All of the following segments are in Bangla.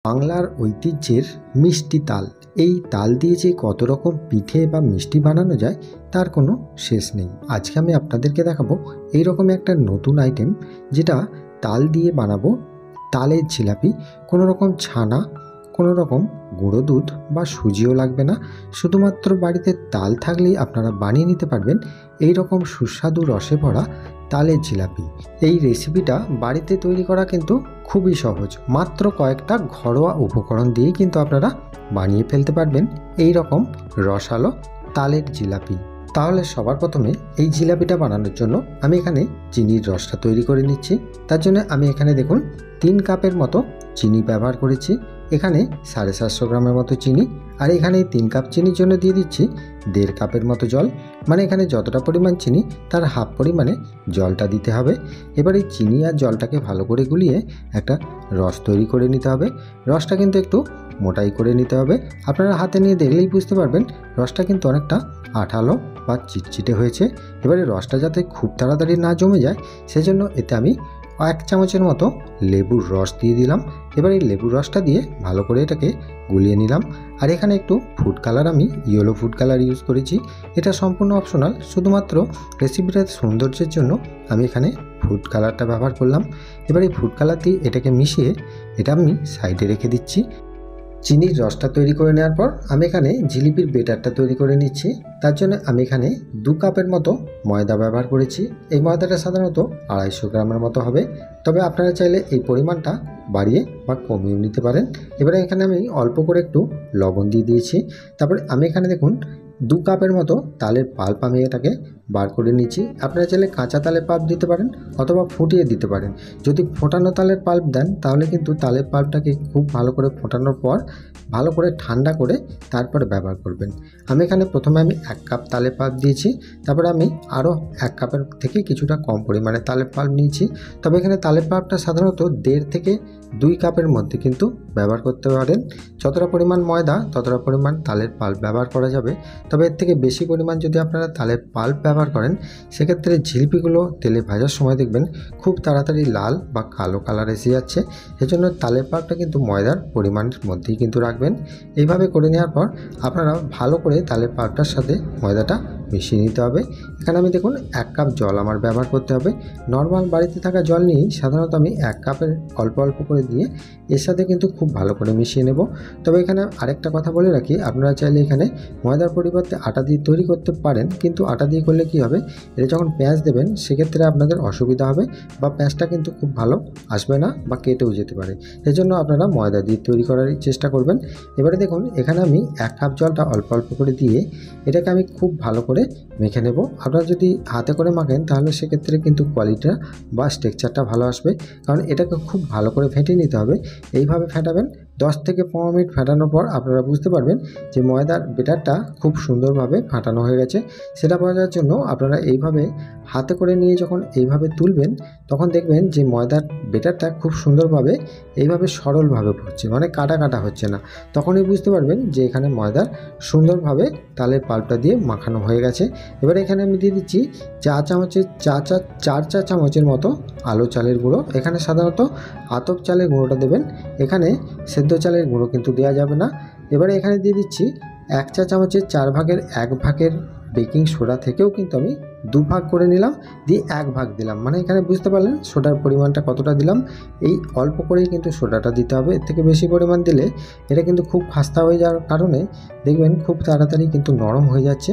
বাংলার ঐতিহ্যের মিষ্টি তাল। এই তাল দিয়ে যে কত রকম পিঠে বা মিষ্টি বানানো যায় তার কোনো শেষ নেই। আজকে আমি আপনাদেরকে দেখাবো এইরকম একটা নতুন আইটেম, যেটা তাল দিয়ে বানাবো তালের জিলাপি। কোনো রকম ছানা, কোনো রকম গুঁড়ো দুধ বা সুজিও লাগবে না, শুধুমাত্র বাড়িতে তাল থাকলেই আপনারা বানিয়ে নিতে পারবেন এই রকম সুস্বাদু রসে ভরা তালের জিলাপি। এই রেসিপিটা বাড়িতে তৈরি করা কিন্তু খুবই সহজ, মাত্র কয়েকটা ঘরোয়া উপকরণ দিয়েই কিন্তু আপনারা বানিয়ে ফেলতে পারবেন এই রকম রসালো তালের জিলাপি। তাহলে সবার প্রথমে এই জিলাপিটা বানানোর জন্য আমি এখানে চিনির রসটা তৈরি করে নিচ্ছি। তার জন্য আমি এখানে দেখুন 3 কাপের মতো চিনি ব্যবহার করেছি। এখানে 750 গ্রামের মতো চিনি, আর এখানে 3 কাপ চিনির জন্য দিয়ে দিচ্ছি 1.5 কাপের মতো জল। মানে এখানে যতটা পরিমাণ চিনি তার হাফ পরিমাণে জলটা দিতে হবে। এবার এই চিনি আর জলটাকে ভালো করে গুলিয়ে একটা রস তৈরি করে নিতে হবে। রসটা কিন্তু একটু মোটাই করে নিতে হবে। আপনারা হাতে নিয়ে দেখলেই বুঝতে পারবেন রসটা কিন্তু অনেকটা আঠালো বা চিটচিটে হয়েছে। এবারে রসটা যাতে খুব তাড়াতাড়ি না জমে যায়, সেজন্য এতে আমি 1 চামচের মতো লেবুর রস দিয়ে দিলাম। এবার এই লেবুর রসটা দিয়ে ভালো করে এটাকে গুলিয়ে নিলাম। আর এখানে একটু ফুড কালার, আমি ইয়েলো ফুড কালার ইউজ করেছি। এটা সম্পূর্ণ অপশনাল, শুধুমাত্র রেসিপিটার সৌন্দর্যের জন্য আমি এখানে ফুড কালারটা ব্যবহার করলাম। এবার এই ফুড কালার দিয়ে এটাকে মিশিয়ে এটা আমি সাইডে রেখে দিচ্ছি। চিনির রসটা তৈরি করে নেওয়ার পর আমি এখানে জিলিপির বেটারটা তৈরি করে নিচ্ছি। তার জন্য আমি এখানে 2 কাপের মতো ময়দা ব্যবহার করেছি। এই ময়দাটা সাধারণত 250 গ্রামের মতো হবে, তবে আপনারা চাইলে এই পরিমাণটা বাড়িয়ে বা কমিয়ে নিতে পারেন। এবারে এখানে আমি অল্প করে একটু লবণ দিয়ে দিয়েছি। তারপরে আমি এখানে দেখুন 2 কাপের মতো তালের পাল্প আমি এটাকে বার করে নিচ্ছি। আপনারা চাইলে কাঁচা তালের পাল্প দিতে পারেন অথবা ফুটিয়ে দিতে পারেন। যদি ফোটানো তালের পাল্প দেন তাহলে কিন্তু তালের পাল্পটাকে খুব ভালো করে ফোটানোর পর ভালো করে ঠান্ডা করে তারপরে ব্যবহার করবেন। আমি এখানে প্রথমে 1 কাপ তালের পাল্প দিয়েছি, তারপরে আমি আরও 1 কাপের থেকে কিছুটা কম পরিমাণে তালের পাল্প নিয়েছি। তবে এখানে তালের পাল্পটা সাধারণত 1.5 থেকে 2 কাপের মধ্যে কিন্তু ব্যবহার করতে পারেন। যতটা পরিমাণ ময়দা ততটা পরিমাণ তালের পাল্প ব্যবহার করা যাবে। তবে এর থেকে বেশি পরিমাণ যদি আপনারা তালের পাল্প ব্যবহার করেন, সেক্ষেত্রে জিলিপিগুলো তেলে ভাজার সময় দেখবেন খুব তাড়াতাড়ি লাল বা কালো কালার এসে যাচ্ছে। এজন্য তালের পাল্পটা কিন্তু ময়দার পরিমাণের মধ্যেই কিন্তু রাখবেন। এইভাবে করে নেওয়ার পর আপনারা ভালো করে তালের পাল্পটার সাথে ময়দাটা মিশিয়ে নিতে হবে। এখানে আমি দেখুন 1 কাপ জল আমার ব্যবহার করতে হবে। নর্মাল বাড়িতে থাকা জল নিয়েই সাধারণত আমি 1 কাপের অল্প অল্প করে দিয়ে এর সাথে কিন্তু খুব ভালো করে মিশিয়ে নেব। তবে এখানে আরেকটা কথা বলে রাখি, আপনারা চাইলে এখানে ময়দার পরিবর্তে আটা দিয়ে তৈরি করতে পারেন, কিন্তু আটা দিয়ে করলে কি হবে, এটা যখন পেঁয়াজ দেবেন সেক্ষেত্রে আপনাদের অসুবিধা হবে বা পেঁয়াজটা কিন্তু খুব ভালো আসবে না বা কেটেও যেতে পারে। এজন্য আপনারা ময়দা দিয়ে তৈরি করার চেষ্টা করবেন। এবারে দেখুন এখানে আমি 1 কাপ জলটা অল্প অল্প করে দিয়ে এটাকে আমি খুব ভালো করে মেখে নেব। আপনারা যদি হাতে করে মাখেন তাহলে সেক্ষেত্রে কিন্তু কোয়ালিটিটা বা স্ট্রাকচারটা ভালো আসবে, কারণ এটাকে খুব ভালো করে ফেটিয়ে নিতে হবে। এইভাবে ফেটাবেন। 10 থেকে 15 মিনিট ফেটানোর পর আপনারা বুঝতে পারবেন যে ময়দার বেটারটা খুব সুন্দরভাবে ফাটানো হয়ে গেছে। সেটা বোঝার জন্য আপনারা এইভাবে হাতে করে নিয়ে যখন এইভাবে তুলবেন, তখন দেখবেন যে ময়দার বেটারটা খুব সুন্দরভাবে এইভাবে সরলভাবে পড়ছে, মানে কাটা কাটা হচ্ছে না। তখনই বুঝতে পারবেন যে এখানে ময়দার সুন্দরভাবে তালের পাল্পটা দিয়ে মাখানো হয়ে গেছে। এবার এখানে আমি দিয়ে দিচ্ছি 4 চা চামচের মতো আলো চালের গুঁড়ো। এখানে সাধারণত আতপ চালের গুঁড়োটা দেবেন, এখানে সেদ্ধ চালের গুঁড়ো কিন্তু দেওয়া যাবে না। এবারে এখানে দিয়ে দিচ্ছি 1 চা চামচের 4 ভাগের 1 ভাগের বেকিং সোডা থেকেও কিন্তু আমি 2 ভাগ করে নিলাম, দিয়ে 1 ভাগ দিলাম। মানে এখানে বুঝতে পারলেন সোডার পরিমাণটা কতটা দিলাম। এই অল্প করেই কিন্তু সোডাটা দিতে হবে, এর থেকে বেশি পরিমাণ দিলে এটা কিন্তু খুব খাস্তা হয়ে যাওয়ার কারণে দেখবেন খুব তাড়াতাড়ি কিন্তু নরম হয়ে যাচ্ছে,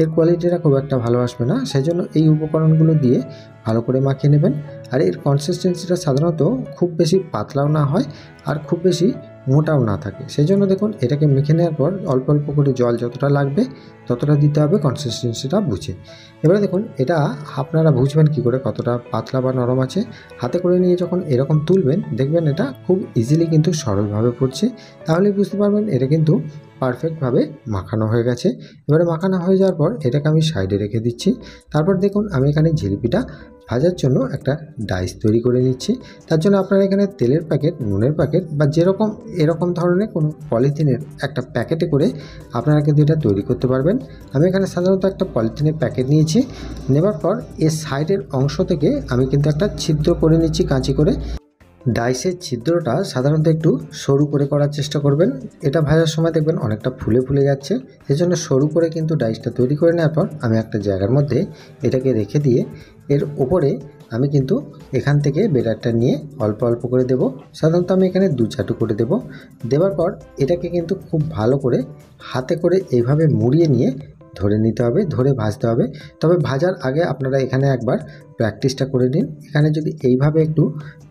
এর কোয়ালিটিটা খুব একটা ভালো আসবে না। সেজন্য এই উপকরণগুলো দিয়ে ভালো করে মাখিয়ে নেবেন। আর এর কনসিস্টেন্সিটা সাধারণত খুব বেশি পাতলাও না হয় আর খুব বেশি মোটাও না থাকে। সেই জন্য দেখুন এটাকে মেখে নেওয়ার পর অল্প অল্প করে জল যতটা লাগবে ততটা দিতে হবে কনসিস্টেন্সিটা বুঝে। এবারে দেখুন এটা আপনারা বুঝবেন কী করে কতটা পাতলা বা নরম আছে। হাতে করে নিয়ে যখন এরকম তুলবেন দেখবেন এটা খুব ইজিলি কিন্তু সরলভাবে পড়ছে, তাহলেই বুঝতে পারবেন এটা কিন্তু পারফেক্টভাবে মাখানো হয়ে গেছে। এবারে মাখানো হয়ে যাওয়ার পর এটাকে আমি সাইডে রেখে দিচ্ছি। তারপর দেখুন আমি এখানে জিলিপিটা ভাজার জন্য একটা ডাইস তৈরি করে নিচ্ছি। তার জন্য আপনারা এখানে তেলের প্যাকেট, নুনের প্যাকেট বা যেরকম এরকম ধরনের কোনো পলিথিনের একটা প্যাকেটে করে আপনারা কিন্তু এটা তৈরি করতে পারবেন। আমি এখানে সাধারণত একটা পলিথিনের প্যাকেট নিয়েছি। নেবার পর এর সাইডের অংশ থেকে আমি কিন্তু একটা ছিদ্র করে নিচ্ছি কাঁচি করে। ডাইসের ছিদ্রটা সাধারণত একটু সরু করে করার চেষ্টা করবেন। এটা ভাজার সময় দেখবেন অনেকটা ফুলে ফুলে যাচ্ছে, এজন্য সরু করে কিন্তু ডাইসটা তৈরি করে নেওয়ার পর আমি একটা জায়গার মধ্যে এটাকে রেখে দিয়ে এর ওপরে আমি কিন্তু এখান থেকে বেটারটা নিয়ে অল্প অল্প করে দেব। সাধারণত আমি এখানে 2 চাটু করে দেব। দেওয়ার পর এটাকে কিন্তু খুব ভালো করে হাতে করে এইভাবে মুড়িয়ে নিয়ে ধরে নিতে হবে, ধরে ভাজতে হবে। তবে ভাজার আগে আপনারা এখানে একবার প্র্যাকটিসটা করে নিন। এখানে যদি এইভাবে একটু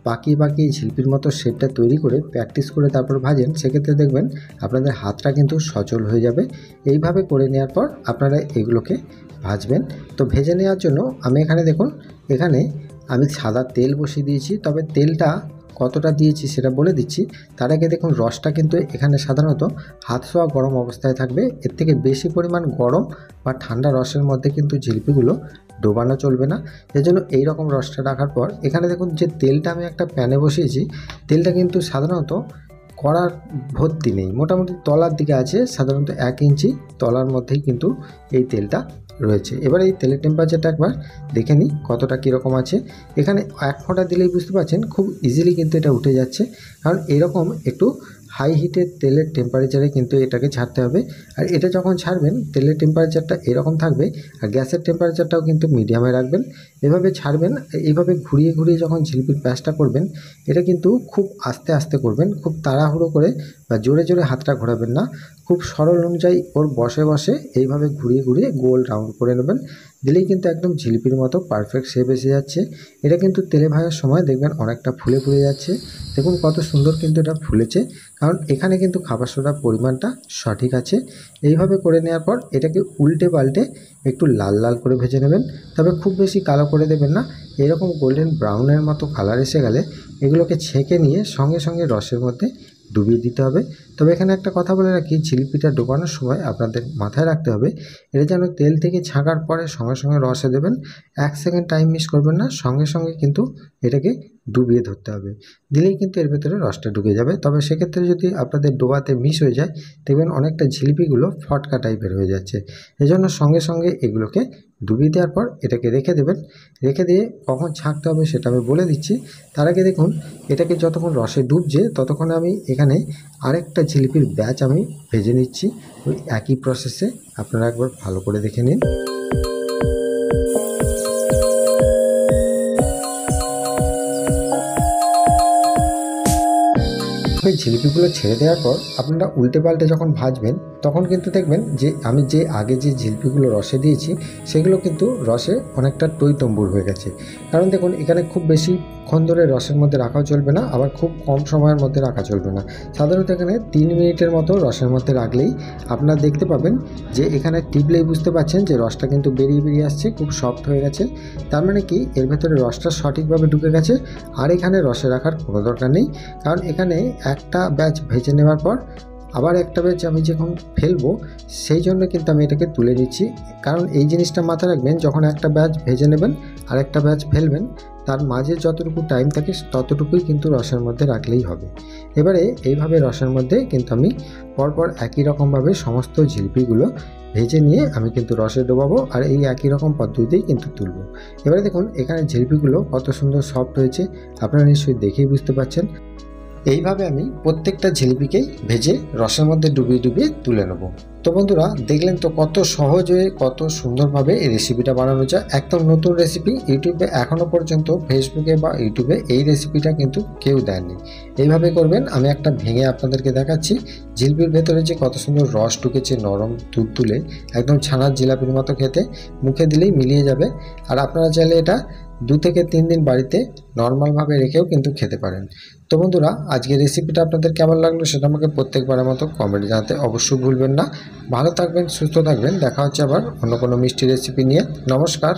বাঁকিয়ে বাঁকিয়ে ঝিলপির মতো শেপটা তৈরি করে প্র্যাকটিস করে তারপর ভাজেন, সেক্ষেত্রে দেখবেন আপনাদের হাতটা কিন্তু সচল হয়ে যাবে। এইভাবে করে নেওয়ার পর আপনারা এগুলোকে ভাজবেন। তো ভেজে নেওয়ার জন্য আমি এখানে দেখুন, এখানে আমি সাদা তেল বসিয়ে দিয়েছি। তবে তেলটা কতটা দিয়েছি সেটা বলে দিচ্ছি। তার আগে দেখুন রসটা কিন্তু এখানে সাধারণত হাত ছোঁয়া গরম অবস্থায় থাকবে। এর থেকে বেশি পরিমাণ গরম বা ঠান্ডা রসের মধ্যে কিন্তু জিলিপিগুলো ডোবানো চলবে না। এজন্য এই রকম রসটা রাখার পর এখানে দেখুন যে তেলটা আমি একটা প্যানে বসিয়েছি, তেলটা কিন্তু সাধারণত কড়ার ভর্তি নেই, মোটামুটি তলার দিকে আছে। সাধারণত 1 ইঞ্চি তলার মধ্যেই কিন্তু এই তেলটা রয়েছে। এবার এই তেলের টেম্পারেচারটা একবার দেখে নিই কতটা কীরকম আছে। এখানে 1 ফোঁটা দিলেই বুঝতে পারছেন খুব ইজিলি কিন্তু এটা উঠে যাচ্ছে, কারণ এরকম একটু হাই হিটের তেলের টেম্পারেচারে কিন্তু এটাকে ছাড়তে হবে। আর এটা যখন ছাড়বেন তেলের টেম্পারেচারটা এরকম থাকবে, আর গ্যাসের টেম্পারেচারটাও কিন্তু মিডিয়ামে রাখবেন। এভাবে ছাড়বেন, এইভাবে ঘুরিয়ে ঘুরিয়ে যখন ঝিলিপির ব্যাসটা করবেন, এটা কিন্তু খুব আস্তে আস্তে করবেন, খুব তাড়াহুড়ো করে বা জোরে জোরে হাতটা ঘোরাবেন না। খুব সরল অনুযায়ী ওর বসে বসে এইভাবে ঘুরিয়ে ঘুরিয়ে গোল রাউন্ড করে নেবেন। দিলেই কিন্তু একদম জিলিপির মতো পারফেক্ট শেপ এসে যাচ্ছে। এটা কিন্তু তেলে ভাজার সময় দেখবেন অনেকটা ফুলে ফুলে যাচ্ছে। দেখুন কত সুন্দর কিন্তু এটা ফুলেছে, কারণ এখানে কিন্তু খাবার সোডার পরিমাণটা সঠিক আছে। এইভাবে করে নেওয়ার পর এটাকে উল্টে পাল্টে একটু লাল লাল করে ভেজে নেবেন। তবে খুব বেশি কালো করে দেবেন না। এরকম গোল্ডেন ব্রাউনের মতো কালার এসে গেলে এগুলোকে ছেঁকে নিয়ে সঙ্গে সঙ্গে রসের মধ্যে ডুবিয়ে দিতে হবে। তবে এখানে একটা কথা বলে রাখি, জিলিপিটা ডোবানোর সময় আপনাদের মাথায় রাখতে হবে এটা যেন তেল থেকে ছাঁকার পরে সঙ্গে সঙ্গে রসে দেবেন। 1 সেকেন্ড টাইম মিস করবেন না, সঙ্গে সঙ্গে কিন্তু এটাকে ডুবিয়ে ধরতে হবে। দিলেই কিন্তু এর ভেতরে রসটা ঢুকে যাবে। তবে সেক্ষেত্রে যদি আপনাদের ডোবাতে মিস হয়ে যায়, দেখবেন অনেকটা জিলিপিগুলো ফটকা টাইপের হয়ে যাচ্ছে। এজন্য সঙ্গে সঙ্গে এগুলোকে ডুবিয়ে দেওয়ার পর এটাকে রেখে দেবেন। রেখে দিয়ে কখন ছাঁকতে হবে সেটা আমি বলে দিচ্ছি। তার আগে দেখুন এটাকে যতক্ষণ রসে ডুবছে ততক্ষণ আমি এখানে আরেকটা জিলিপির ব্যাচ আমি ভেজে নিচ্ছি। ওই একই প্রসেসে আপনারা একবার ভালো করে দেখে নিন। ওই জিলিপিগুলো ছেড়ে দেওয়ার পর আপনারা উল্টে পাল্টে যখন ভাজবেন, তখন কিন্তু দেখবেন যে আমি যে আগে যে জিলিপিগুলো রসে দিয়েছি সেগুলো কিন্তু রসে অনেকটা টইটম্বুর হয়ে গেছে। কারণ দেখুন এখানে খুব বেশিক্ষণ ধরে রসের মধ্যে রাখাও চলবে না, আবার খুব কম সময়ের মধ্যে রাখা চলবে না। সাধারণত এখানে 3 মিনিটের মতো রসের মধ্যে রাখলেই আপনারা দেখতে পাবেন যে এখানে টিপলেই বুঝতে পারছেন যে রসটা কিন্তু বেরিয়ে বেরিয়ে আসছে, খুব সফট হয়ে গেছে। তার মানে কি এর ভেতরে রসটা সঠিকভাবে ঢুকে গেছে। আর এখানে রসে রাখার কোনো দরকার নেই, কারণ এখানে একটা ব্যাচ ভেজে নেওয়ার পর আবার একটা ব্যাচ আমি যখন ফেলবো সেই জন্য কিন্তু আমি এটাকে তুলে নিচ্ছি। কারণ এই জিনিসটা মাথায় রাখবেন, যখন একটা ব্যাচ ভেজে নেবেন আর একটা ব্যাচ ফেলবেন, তার মাঝে যতটুকু টাইম থাকে ততটুকুই কিন্তু রসের মধ্যে রাখলেই হবে। এবারে এইভাবে রসের মধ্যে কিন্তু আমি পরপর একই রকমভাবে সমস্ত জিলিপিগুলো ভেজে নিয়ে আমি কিন্তু রসে ডোবাবো, আর এই একই রকম পদ্ধতিতেই কিন্তু তুলব। এবারে দেখুন এখানে জিলিপিগুলো কত সুন্দর সফট হয়েছে, আপনারা নিশ্চয়ই দেখেই বুঝতে পারছেন। এইভাবে আমি প্রত্যেকটা জিলিপিকেই ভেজে রসের মধ্যে ডুবিয়ে ডুবিয়ে তুলে নেব। তো বন্ধুরা দেখলেন তো কত সহজ হয়ে কত সুন্দরভাবে এই রেসিপিটা বানানো যায়। একদম নতুন রেসিপি, ইউটিউবে এখনও পর্যন্ত ফেসবুকে বা ইউটিউবে এই রেসিপিটা কিন্তু কেউ দেয়নি। এইভাবে করবেন। আমি একটা ভেঙে আপনাদেরকে দেখাচ্ছি। জিলিপির ভেতরে যে কত সুন্দর রস ঢুকেছে, নরম দুধ তুলে একদম ছানার জিলাপির মতো খেতে, মুখে দিলেই মিলিয়ে যাবে। আর আপনারা চাইলে এটা 2 থেকে 3 দিন বাড়িতে নর্মালভাবে রেখেও কিন্তু খেতে পারেন। তো বন্ধুরা আজকের রেসিপিটা আপনাদের কেমন লাগলো সেটা আমাকে প্রত্যেকবারের মতো কমেন্টে জানাতে অবশ্যই ভুলবেন না। ভালো থাকবেন, সুস্থ থাকবেন। দেখা হচ্ছে আবার অন্য কোনো মিষ্টি রেসিপি নিয়ে। নমস্কার।